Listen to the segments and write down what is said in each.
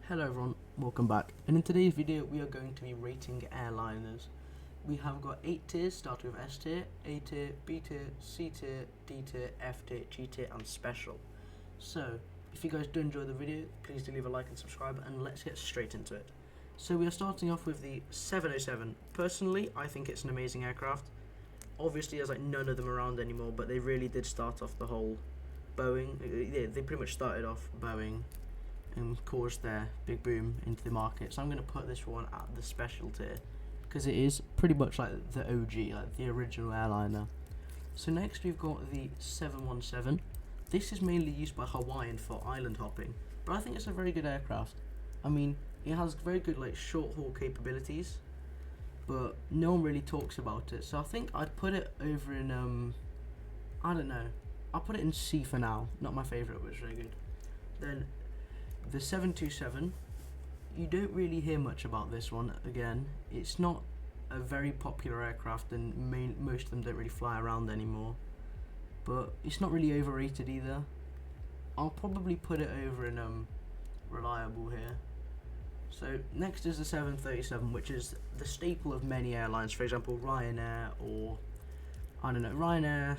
Hello everyone, welcome back, and in today's video we are going to be rating airliners. We have got 8 tiers starting with S tier, A tier, B tier, C tier, D tier, F tier, G tier and special. So if you guys do enjoy the video, please do leave a like and subscribe, and let's get straight into it. So we are starting off with the 707. Personally, I think it's an amazing aircraft. Obviously there's like none of them around anymore, but they really did start off the whole Boeing. They pretty much started off Boeing and caused their big boom into the market. So I'm going to put this one at the special tier because it is pretty much like the OG, like the original airliner. So next we've got the 717. This is mainly used by Hawaiian for island hopping, but I think it's a very good aircraft. I mean, it has very good like short haul capabilities, but no one really talks about it. So I think I'd put it over in I don't know. I'll put it in C for now. Not my favourite, but it's very good. Then the 727, you don't really hear much about this one. Again, it's not a very popular aircraft, and most of them don't really fly around anymore, but it's not really overrated either. I'll probably put it over in reliable here. So next is the 737, which is the staple of many airlines, for example Ryanair, or I don't know, Ryanair,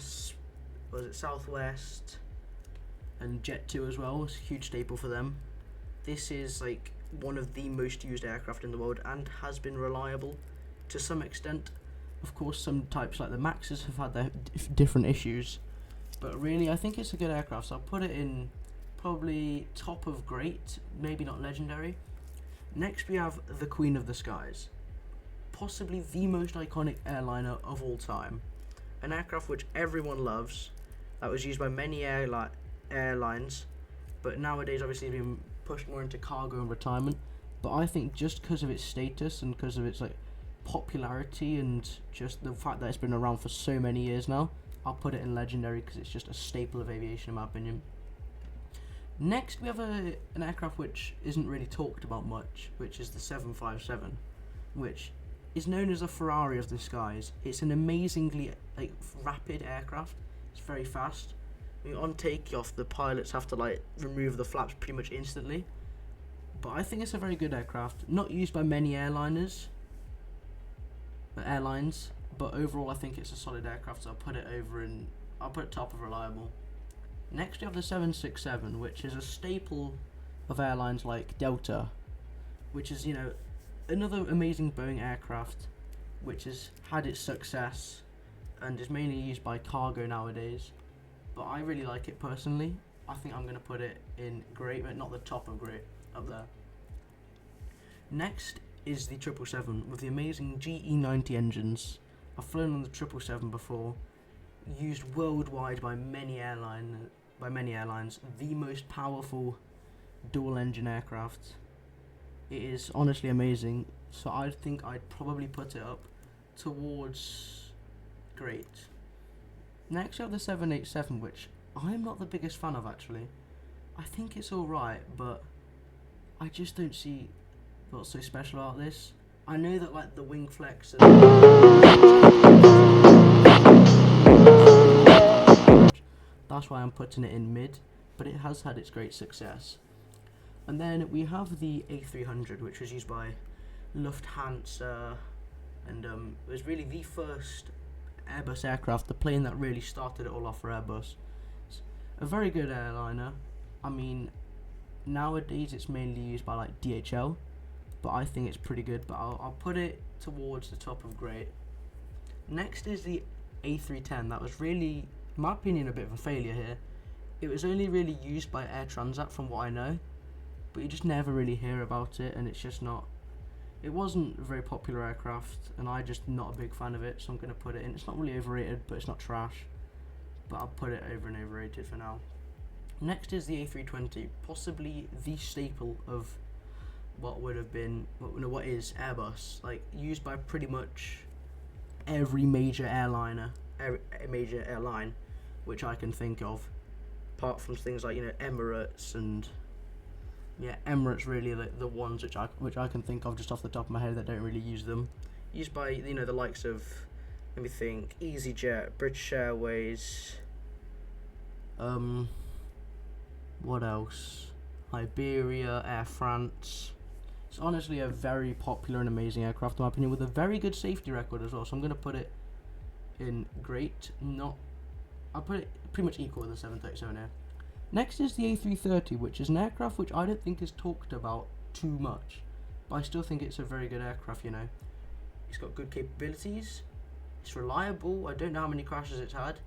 was it Southwest, and Jet2 as well. It's a huge staple for them. This is like one of the most used aircraft in the world and has been reliable to some extent. Of course, some types like the Maxes have had their different issues, but really I think it's a good aircraft, so I'll put it in probably top of great, maybe not legendary. Next we have the Queen of the Skies, possibly the most iconic airliner of all time, an aircraft which everyone loves, that was used by many airlines, but nowadays obviously being pushed more into cargo and retirement. But I think just because of its status and because of its like popularity and just the fact that it's been around for so many years now, I'll put it in legendary because it's just a staple of aviation in my opinion. Next we have an aircraft which isn't really talked about much, which is the 757, which is known as a Ferrari of the skies. It's an amazingly like rapid aircraft. It's very fast. I mean, on takeoff, the pilots have to like remove the flaps pretty much instantly. But I think it's a very good aircraft. Not used by many airlines, but overall I think it's a solid aircraft. So I'll put it top of reliable. Next we have the 767, which is a staple of airlines like Delta, which is, you know, another amazing Boeing aircraft, which has had its success and is mainly used by cargo nowadays. But I really like it personally. I think I'm going to put it in great, but not the top of great, up there. Next is the 777 with the amazing GE90 engines. I've flown on the 777 before, used worldwide by many airlines, the most powerful dual engine aircraft. It is honestly amazing, so I think I'd probably put it up towards great. Next we have the 787, which I'm not the biggest fan of actually. I think it's alright, but I just don't see what's so special about this. I know that like the wing flex and that's why I'm putting it in mid, but it has had its great success. And then we have the A300, which was used by Lufthansa, and it was really the first Airbus aircraft, the plane that really started it all off for Airbus. It's a very good airliner. I mean, nowadays it's mainly used by like DHL, but I think it's pretty good, but I'll put it towards the top of great. Next is the A310. That was really, in my opinion, a bit of a failure here. It was only really used by Air Transat from what I know, but you just never really hear about it, and it's just not, it wasn't a very popular aircraft, and I'm just not a big fan of it, so I'm going to put it in. It's not really overrated, but it's not trash, but I'll put it over and overrated for now. Next is the A320, possibly the staple of what would have been, what is Airbus, like used by pretty much every major airline which I can think of, apart from things like, you know, Emirates and yeah, Emirates really the ones which I can think of just off the top of my head that don't really use them. Used by, you know, the likes of, let me think, EasyJet, British Airways, what else? Iberia, Air France. It's honestly a very popular and amazing aircraft in my opinion, with a very good safety record as well. So I'm going to put it in great, I'll put it pretty much equal with the 737 Air. Next is the A330, which is an aircraft which I don't think is talked about too much, but I still think it's a very good aircraft, you know. It's got good capabilities, it's reliable. I don't know how many crashes it's had,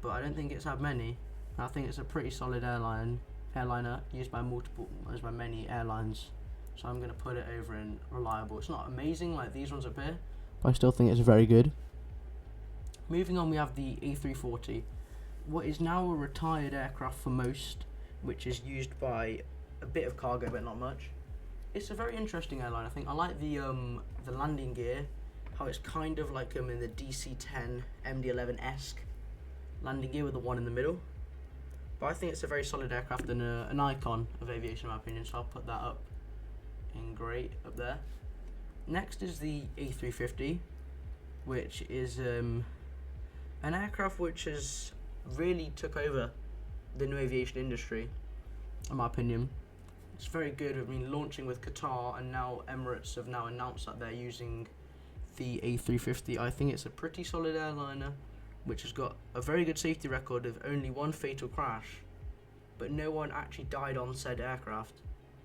but I don't think it's had many. I think it's a pretty solid airliner used by many airlines. So I'm going to put it over in reliable. It's not amazing like these ones up here, but I still think it's very good. Moving on, we have the A340, what is now a retired aircraft for most, which is used by a bit of cargo but not much. It's a very interesting airline. I think I like the landing gear, how it's kind of like in the DC-10 MD-11-esque landing gear with the one in the middle. But I think it's a very solid aircraft and an icon of aviation in my opinion, so I'll put that up in great up there. Next is the A350, which is an aircraft which has really took over the new aviation industry in my opinion. It's very good. I mean, launching with Qatar, and now Emirates have now announced that they're using the A350. I think it's a pretty solid airliner which has got a very good safety record of only one fatal crash, but no one actually died on said aircraft.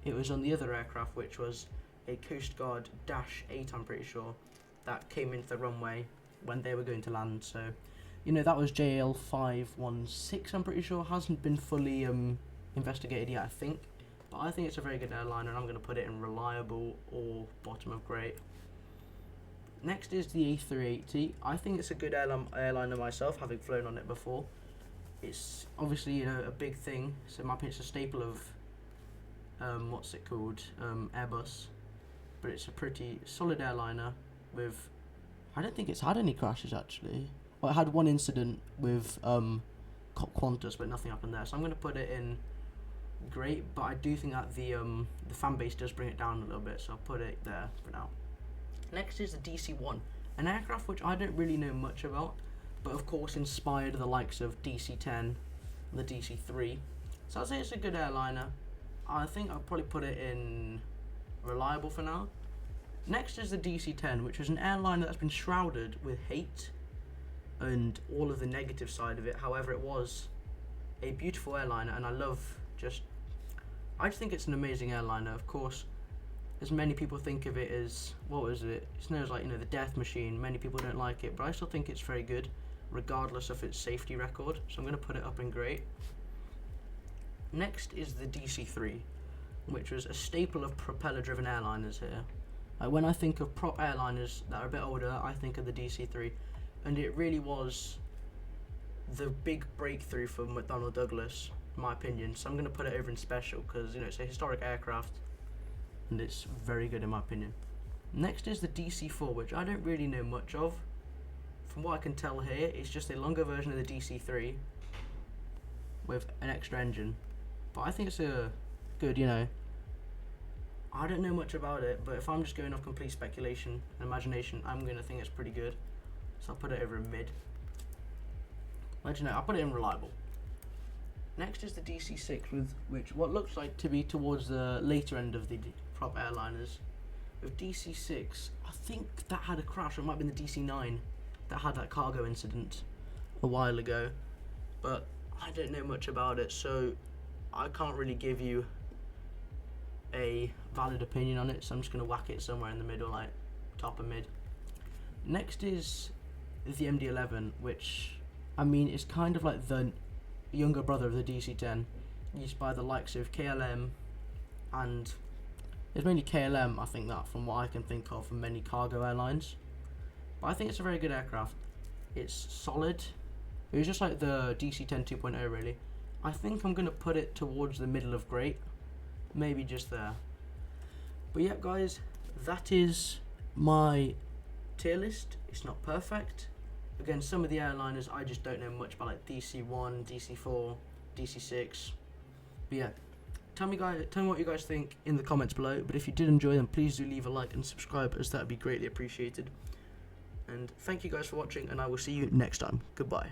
It was on the other aircraft, which was a Coast Guard Dash 8, I'm pretty sure, that came into the runway when they were going to land. So, you know, that was JL516, I'm pretty sure. Hasn't been fully investigated yet, I think. But I think it's a very good airliner, and I'm going to put it in reliable or bottom of great. Next is the A380. I think it's a good airliner myself, having flown on it before. It's obviously, you know, a big thing, so in my opinion it's a staple of Airbus, but it's a pretty solid airliner with, I don't think it's had any crashes actually. Well, it had one incident with Qantas, but nothing happened there, so I'm going to put it in great, but I do think that the fan base does bring it down a little bit, so I'll put it there for now. Next is the DC-1, an aircraft which I don't really know much about, but of course inspired the likes of DC-10 and the DC-3, so I'd say it's a good airliner. I think I'll probably put it in reliable for now. Next is the DC-10, which is an airliner that's been shrouded with hate and all of the negative side of it. However, it was a beautiful airliner, and I just think it's an amazing airliner. Of course, as many people think of it as, what was it? It's known as, like, you know, the death machine. Many people don't like it, but I still think it's very good, regardless of its safety record. So I'm going to put it up in great. Next is the DC-3, which was a staple of propeller-driven airliners here. Like, when I think of prop airliners that are a bit older, I think of the DC-3, and it really was the big breakthrough for McDonnell Douglas, in my opinion. So I'm going to put it over in special because, you know, it's a historic aircraft and it's very good in my opinion. Next is the DC-4, which I don't really know much of. From what I can tell here, it's just a longer version of the DC-3 with an extra engine, but I think it's a good, you know, I don't know much about it, but if I'm just going off complete speculation and imagination, I'm going to think it's pretty good, so I'll put it over in mid. I'll put it in reliable. Next is the DC-6, with which what looks like to be towards the later end of the prop airliners. With DC-6, I think that had a crash, or it might have been the DC-9 that had that cargo incident a while ago, but I don't know much about it, so I can't really give you a valid opinion on it, so I'm just going to whack it somewhere in the middle, like top and mid. Next is the MD-11, which, I mean, is kind of like the younger brother of the DC-10, used by the likes of KLM, and it's mainly KLM, I think, that from what I can think of, from many cargo airlines. But I think it's a very good aircraft. It's solid. It was just like the DC-10 2.0 really. I think I'm going to put it towards the middle of great, maybe just there. But yeah guys, that is my tier list. It's not perfect. Again, some of the airliners I just don't know much about, like DC-1, DC-4, DC-6. But yeah, tell me what you guys think in the comments below. But if you did enjoy them, please do leave a like and subscribe, as that would be greatly appreciated. And thank you guys for watching, and I will see you next time. Goodbye.